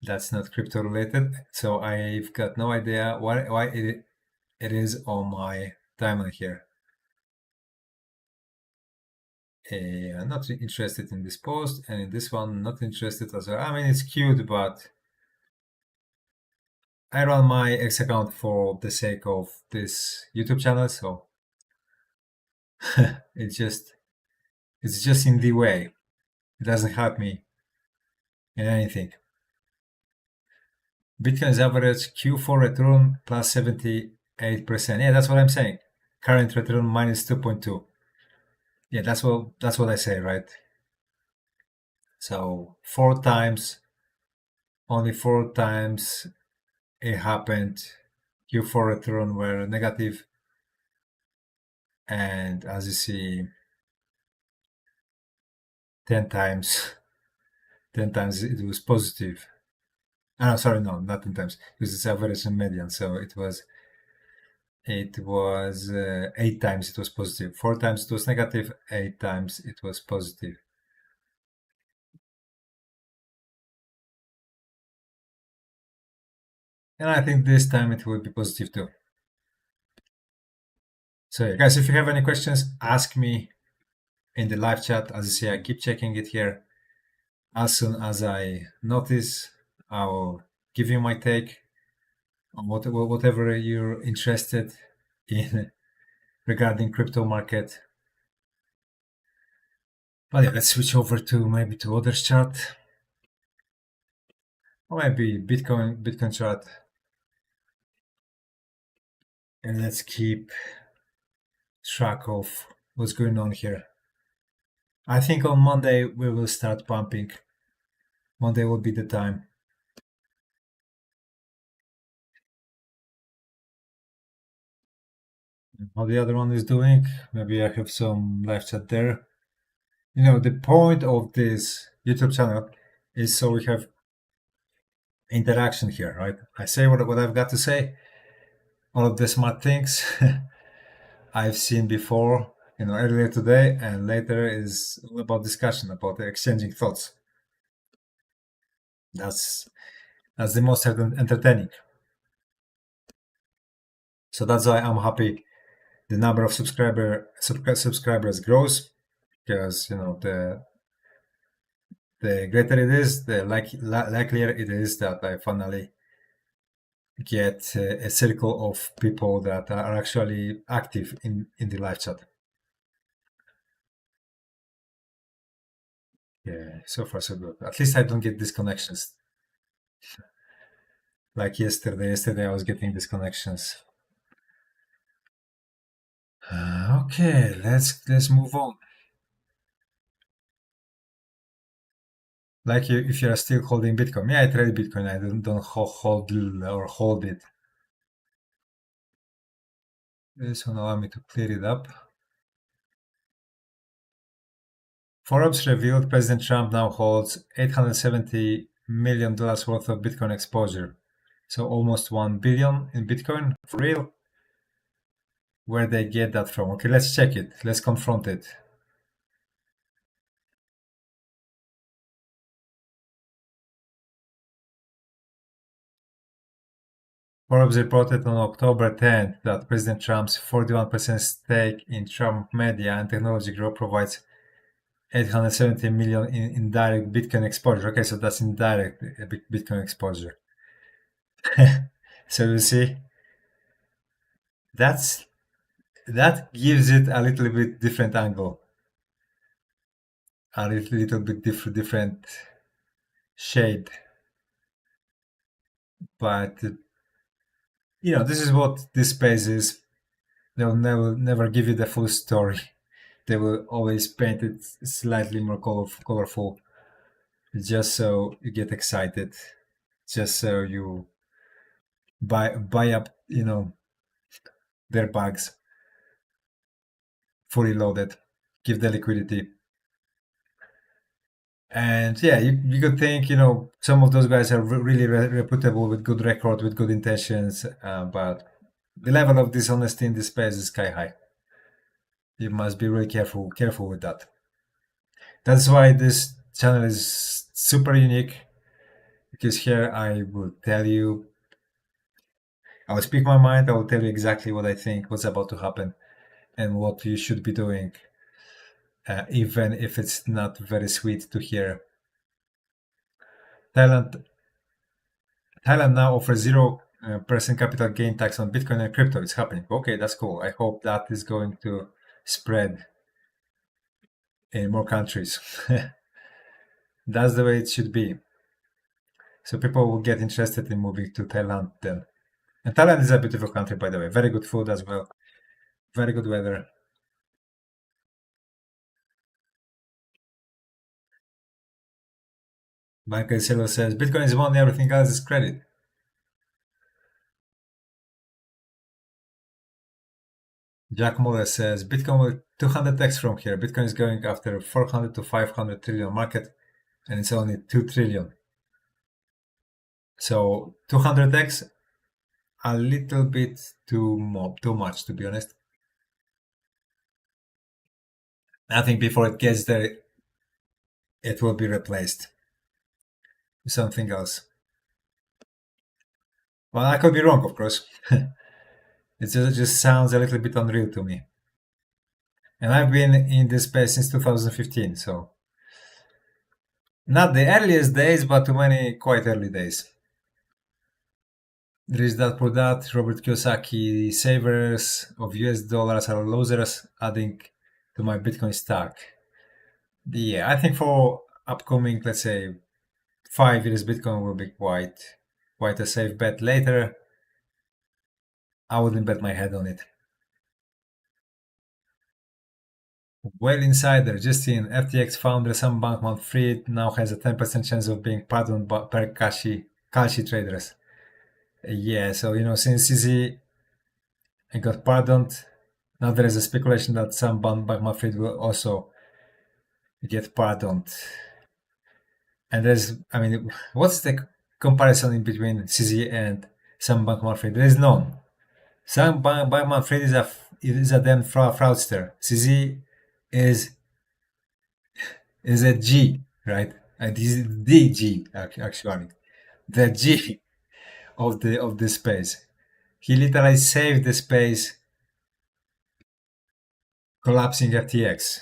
That's not crypto related. So I've got no idea why it is on my timeline here. I'm not interested in this post, and in this one, not interested as well. I mean, it's cute, but I run my X account for the sake of this YouTube channel, so it's just in the way. It doesn't help me in anything. Bitcoin's average Q4 return plus 78%. Yeah, that's what I'm saying. Current return minus 2.2. Yeah, that's what I say, right? So only four times it happened. Q4 return were negative, and as you see, 10 times, 10 times it was positive. Oh, sorry, no, not 10 times. Because it's average and median, so it was 8 times it was positive. 4 times it was negative. 8 times it was positive. And I think this time it will be positive too. So yeah, guys, if you have any questions, ask me in the live chat. As you see, I keep checking it here. As soon as I notice, I will give you my take on whatever you're interested in regarding crypto market. But yeah, let's switch over to maybe to others chart. Or maybe Bitcoin chart. And let's keep track of what's going on here. I think on Monday we will start pumping. Monday will be the time. How the other one is doing, maybe I have some live chat there. The point of this YouTube channel is so we have interaction here, right? I say what I've got to say, all of the smart things I've seen before, earlier today, and later is all about discussion, about exchanging thoughts. That's the most entertaining. So that's why I'm happy the number of subscribers grows, because the greater it is, the likelier it is that I finally get a circle of people that are actually active in the live chat. Yeah, so far so good. At least I don't get disconnections. Like yesterday. Yesterday I was getting disconnections. Okay, let's move on. Like if you're still holding Bitcoin, yeah, I trade Bitcoin. I don't hold it. This will allow me to clear it up. Forbes revealed President Trump now holds $870 million worth of Bitcoin exposure. So almost 1 billion in Bitcoin. For real? Where they get that from? Okay, let's check it. Let's confront it. Forbes reported on October 10th that President Trump's 41% stake in Trump Media and Technology Group provides 870 million in indirect Bitcoin exposure. Okay, so that's indirect Bitcoin exposure. So you see, that gives it a little bit different angle, a little bit different shade. But this is what this space is. They'll never give you the full story. They will always paint it slightly more colorful, just so you get excited, just so you buy up, their bags fully loaded, give the liquidity. And yeah, you could think, some of those guys are really reputable with good record, with good intentions, but the level of dishonesty in this space is sky high. You must be really careful with that. That's why this channel is super unique, because here I will tell you, I will speak my mind, I will tell you exactly what I think, what's about to happen, and what you should be doing, even if it's not very sweet to hear. Thailand now offers 0% capital gain tax on Bitcoin and crypto. It's happening. Okay, that's cool. I hope that is going to spread in more countries. That's the way it should be. So people will get interested in moving to Thailand then. And Thailand is a beautiful country, by the way. Very good food as well. Very good weather. Michael Silo says, Bitcoin is money, everything else is credit. Jack Muller says, Bitcoin will 200x from here. Bitcoin is going after 400 to 500 trillion market, and it's only 2 trillion. So 200x, a little bit too much, to be honest. I think before it gets there, it will be replaced with something else. Well, I could be wrong, of course. It just sounds a little bit unreal to me. And I've been in this space since 2015, so not the earliest days, but too many quite early days. Rich Dad Poor Dad, Robert Kiyosaki, savers of US dollars are losers, adding to my Bitcoin stack. Yeah, I think for upcoming, let's say, 5 years, Bitcoin will be quite a safe bet. Later, I wouldn't bet my head on it. Well, insider Justin, FTX founder Sam Bankman-Fried now has a 10% chance of being pardoned per Kalshi traders. Yeah, so since CZ got pardoned, now there is a speculation that Sam Bankman-Fried will also get pardoned. And what's the comparison in between CZ and Sam Bankman-Fried? There is none. Sam Bankman-Fried is a damn fraudster. CZ is a G, right? And this is the G, actually, the G of the space. He literally saved the space, collapsing FTX.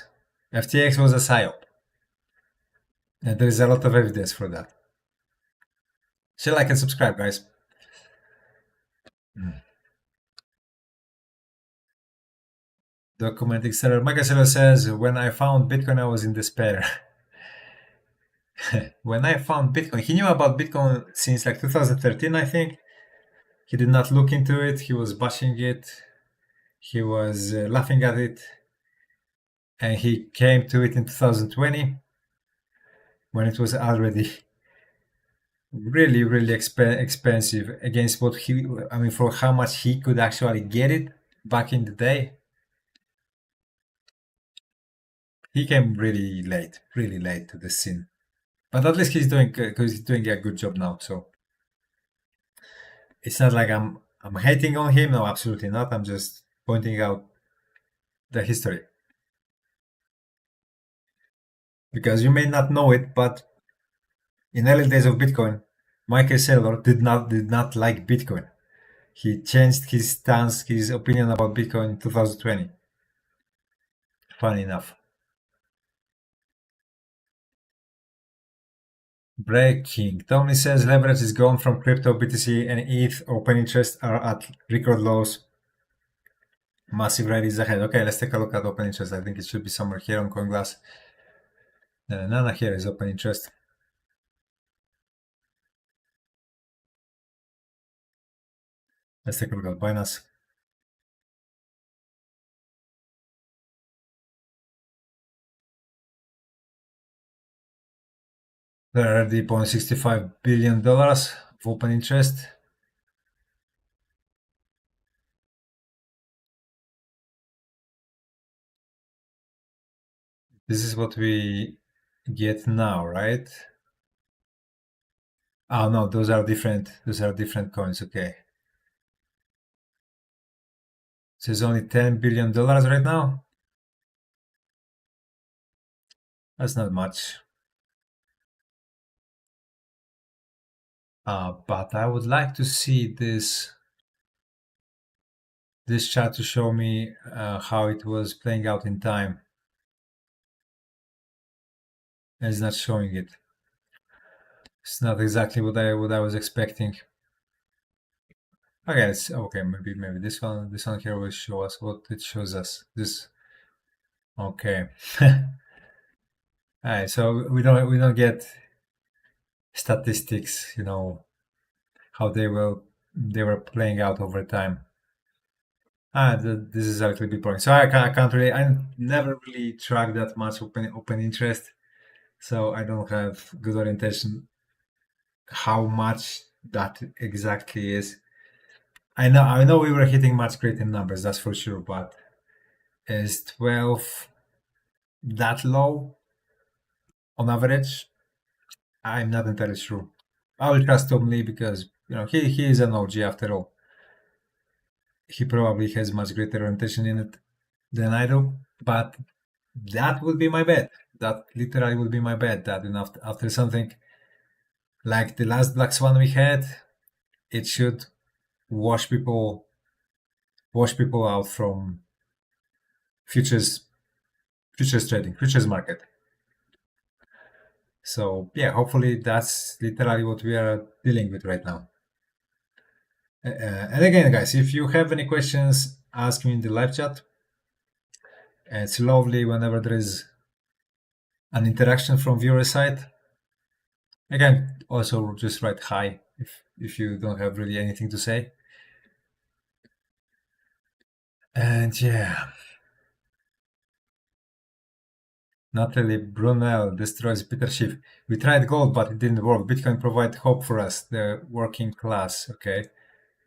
FTX was a psyop, and there is a lot of evidence for that. Share, like, and subscribe, guys. Documenting seller. Michael Seller says, when I found Bitcoin, I was in despair. When I found Bitcoin, he knew about Bitcoin since like 2013, I think. He did not look into it. He was bashing it. He was laughing at it. And he came to it in 2020 when it was already really, really expensive against what for how much he could actually get it back in the day. he came really late to the scene. But at least he's doing a good job now. So it's not like I'm hating on him. No, absolutely not. I'm just pointing out the history because you may not know it, but in early days of Bitcoin, Michael Saylor did not like Bitcoin. He changed his stance, his opinion about Bitcoin in 2020. Funny enough. Breaking. Tony says leverage is gone from crypto, BTC, and ETH. Open interest are at record lows. Massive rally is ahead. Okay, let's take a look at open interest. I think it should be somewhere here on CoinGlass. Nana here is open interest. Let's take a look at Binance. There are already $0.65 billion of open interest. This is what we get now, right? Oh no, those are different coins. Okay. So it's only $10 billion right now. That's not much. But I would like to see this chart to show me how it was playing out in time. And it's not showing it. It's not exactly what I was expecting. Okay, okay. Maybe this one here will show us what it shows us. This. Okay. Alright, so we don't get statistics, how they were playing out over time. This is actually big point. So I can't really, I never really track that much open interest, so I don't have good orientation how much that exactly is. I know we were hitting much greater numbers, that's for sure, but is 12 that low on average? I'm not entirely sure. I will trust Tom Lee because he is an OG after all. He probably has much greater orientation in it than I do, but that would be my bet. That literally would be my bet that after something like the last Black Swan we had, it should wash people out from futures trading, futures market. So yeah, hopefully that's literally what we are dealing with right now. And again, guys, if you have any questions, ask me in the live chat. It's lovely whenever there is an interaction from viewer side. Again, also just write hi if you don't have really anything to say. And yeah. Natalie Brunel destroys Peter Schiff. We tried gold, but it didn't work. Bitcoin provide hope for us, the working class. Okay,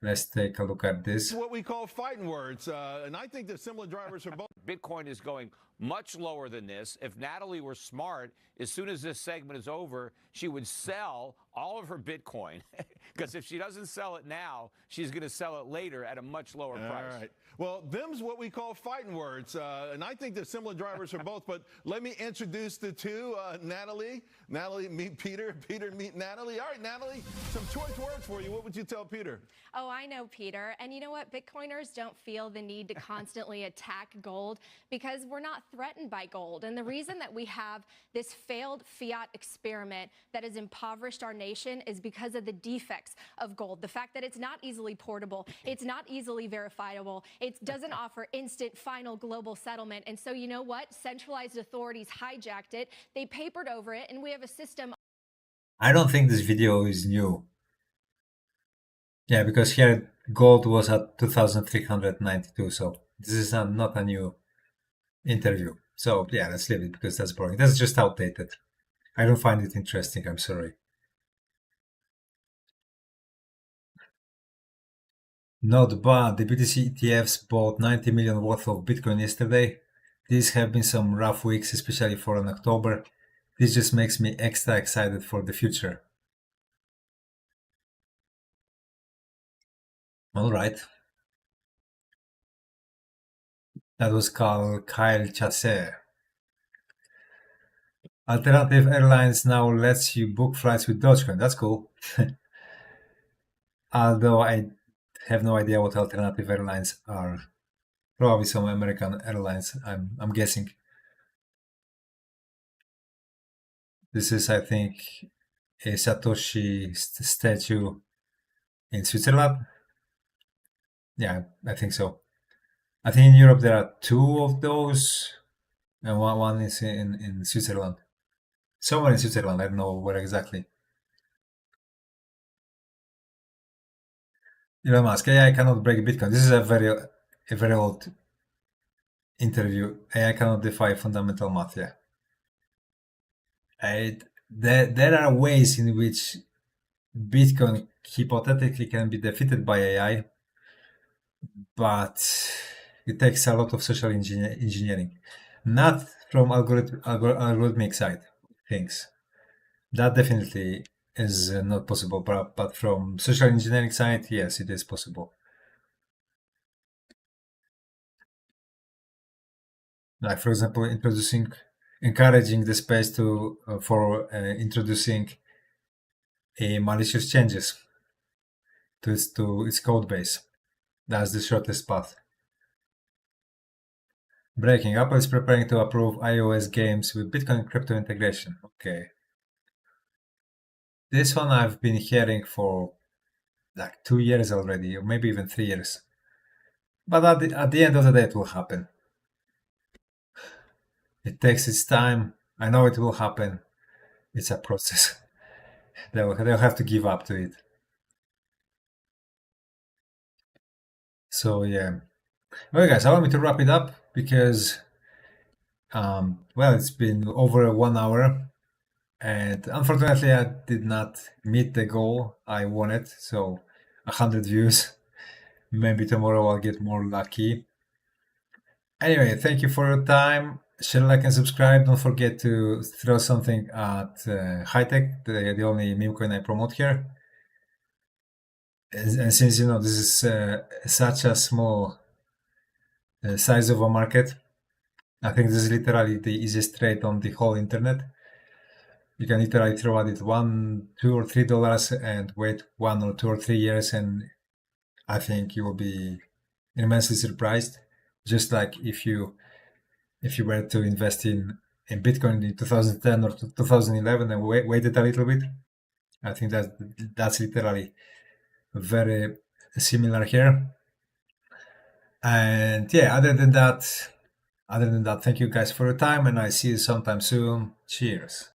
let's take a look at this. What we call fighting words, and I think that similar drivers are both. Bitcoin is going much lower than this. If Natalie were smart, as soon as this segment is over, she would sell all of her Bitcoin. Because if she doesn't sell it now, she's going to sell it later at a much lower price. All right. Well, them's what we call fighting words, and I think that similar drivers are both. But let me introduce the two. Natalie, meet Peter. Peter, meet Natalie. All right, Natalie, some choice words for you. What would you tell Peter? Oh, I know, Peter. And you know what? Bitcoiners don't feel the need to constantly attack gold because we're not threatened by gold. And the reason that we have this failed fiat experiment that has impoverished our nation is because of the defects of gold. The fact that it's not easily portable, it's not easily verifiable, it doesn't offer instant final global settlement. And so you know what? Centralized authorities hijacked it, they papered over it, and we have a system. I don't think this video is new. Yeah, because here gold was at 2,392, so this is not a new interview. So yeah, let's leave it because that's boring. That's just outdated. I don't find it interesting, I'm sorry. Not bad. The BTC ETFs bought 90 million worth of Bitcoin yesterday. these have been some rough weeks, especially for an October. This just makes me extra excited for the future. All right. That was called Kyle Chasse. Alternative Airlines now lets you book flights with Dogecoin. That's cool. Although I have no idea what alternative airlines are. Probably some American airlines, I'm guessing. This is, I think, a Satoshi statue in Switzerland. Yeah, I think so. I think in Europe there are two of those, and one is in Switzerland. Somewhere in Switzerland, I don't know where exactly. Elon Musk, AI cannot break Bitcoin. This is a very old interview. AI cannot defy fundamental math. Yeah. There are ways in which Bitcoin hypothetically can be defeated by AI, but it takes a lot of social engineering, not from algorithmic side things. That definitely is not possible, but from social engineering side, yes, it is possible. Like, for example, encouraging the space for introducing a malicious changes to its code base. That's the shortest path. Breaking. Apple is preparing to approve iOS games with Bitcoin crypto integration. Okay. This one I've been hearing for like 2 years already, or maybe even 3 years. But at the end of the day, it will happen. It takes its time. I know it will happen. It's a process. They'll have to give up to it. So yeah. Well, guys, allow me to wrap it up because, well, it's been over 1 hour, and unfortunately, I did not meet the goal I wanted. So 100 views. Maybe tomorrow I'll get more lucky. Anyway, thank you for your time. Share, like, and subscribe. Don't forget to throw something at Hightech, the only meme coin I promote here. And since this is such a small size of a market, I think this is literally the easiest trade on the whole internet. You can literally throw at it $1, $2, or $3 and wait 1 or 2 or 3 years, and I think you will be immensely surprised. Just like if you were to invest in Bitcoin in 2010 or 2011 and waited a little bit, I think that's literally very similar here. And yeah, other than that, thank you guys for your time, and I see you sometime soon. Cheers.